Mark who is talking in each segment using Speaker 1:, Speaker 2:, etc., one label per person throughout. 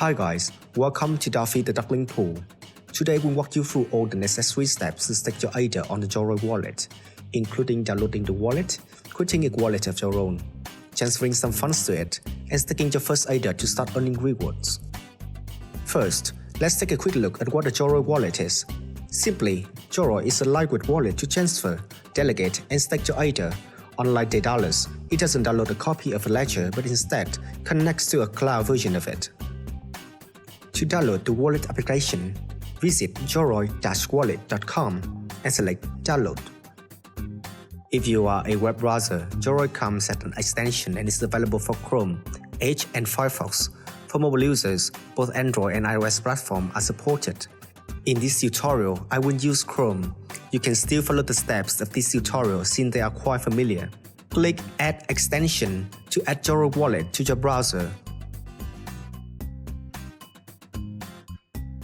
Speaker 1: Hi guys, welcome to Daffy the Duckling Pool. Today we'll walk you through all the necessary steps to stake your ADA on the Yoroi wallet, including downloading the wallet, creating a wallet of your own, transferring some funds to it, and staking your first ADA to start earning rewards. First, let's take a quick look at what the Yoroi wallet is. Simply, Yoroi is a lightweight wallet to transfer, delegate, and stake your ADA. Unlike Daedalus, it doesn't download a copy of a ledger but instead connects to a cloud version of it. To download the wallet application, visit yoroi-wallet.com and select Download. If you are a web browser, Yoroi comes as an extension and is available for Chrome, Edge, and Firefox. For mobile users, both Android and iOS platforms are supported. In this tutorial, I will use Chrome. You can still follow the steps of this tutorial since they are quite familiar. Click Add Extension to add Yoroi wallet to your browser.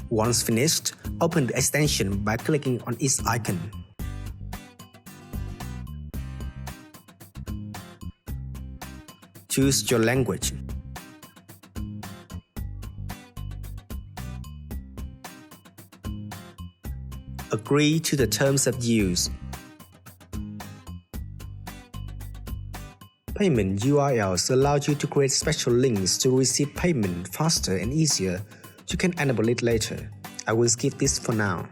Speaker 1: Once finished, open the extension by clicking on its icon. Choose your language. Agree to the terms of use. Payment URLs allow you to create special links to receive payment faster and easier. You can enable it later. I will skip this for now.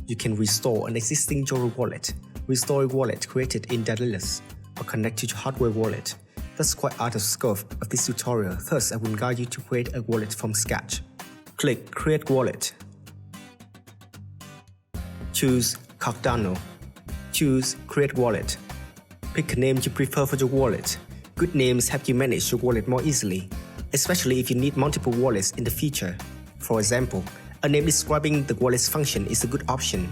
Speaker 1: You can restore an existing Yoroi wallet, restore a wallet created in Daedalus, or connect to your hardware wallet. That's quite out of scope of this tutorial, thus I will guide you to create a wallet from scratch. Click Create Wallet. Choose Cardano. Choose Create Wallet. Pick a name you prefer for your wallet. Good names help you manage your wallet more easily, especially if you need multiple wallets in the future. For example, a name describing the wallet's function is a good option.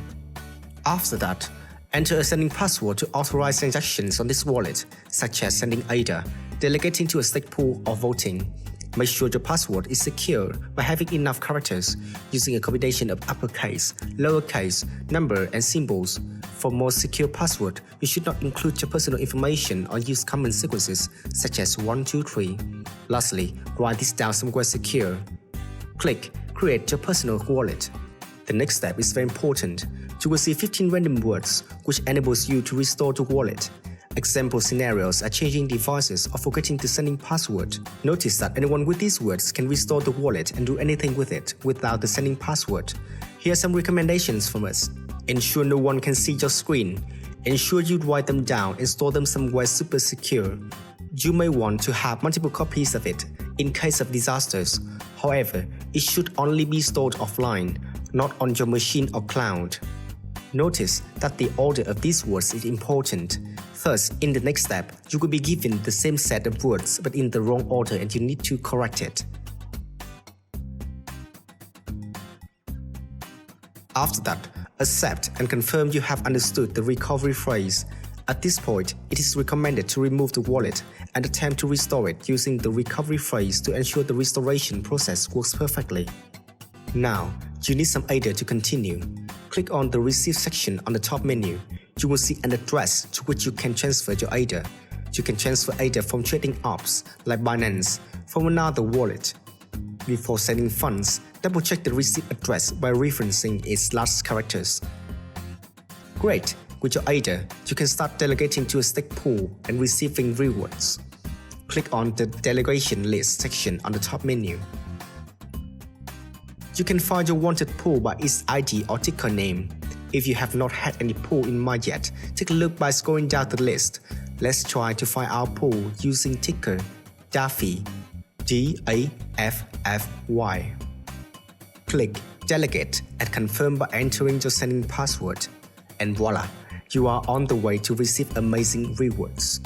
Speaker 1: After that, enter a sending password to authorize transactions on this wallet, such as sending ADA, delegating to a stake pool, or voting. Make sure your password is secure by having enough characters, using a combination of uppercase, lowercase, number, and symbols. For more secure password, you should not include your personal information or use common sequences such as 1, 2, 3. Lastly, write this down somewhere secure. Click Create your personal wallet. The next step is very important. You will see 15 random words, which enables you to restore the wallet. Example scenarios are changing devices or forgetting the sending password. Notice that anyone with these words can restore the wallet and do anything with it without the sending password. Here are some recommendations from us. Ensure no one can see your screen. Ensure you write them down and store them somewhere super secure. You may want to have multiple copies of it in case of disasters. However, it should only be stored offline, not on your machine or cloud. Notice that the order of these words is important. Thus, in the next step, you will be given the same set of words but in the wrong order and you need to correct it. After that, accept and confirm you have understood the recovery phrase. At this point, it is recommended to remove the wallet and attempt to restore it using the recovery phrase to ensure the restoration process works perfectly. Now, you need some ADA to continue. Click on the Receive section on the top menu. You will see an address to which you can transfer your ADA. You can transfer ADA from trading apps like Binance from another wallet. Before sending funds, double-check the receipt address by referencing its last characters. Great! With your ADA, you can start delegating to a stake pool and receiving rewards. Click on the Delegation List section on the top menu. You can find your wanted pool by its ID or ticker name. If you have not had any pool in mind yet, take a look by scrolling down the list. Let's try to find our pool using ticker Daffy, D-A-F-F-Y. Click Delegate and confirm by entering your sending password. And voila, you are on the way to receive amazing rewards.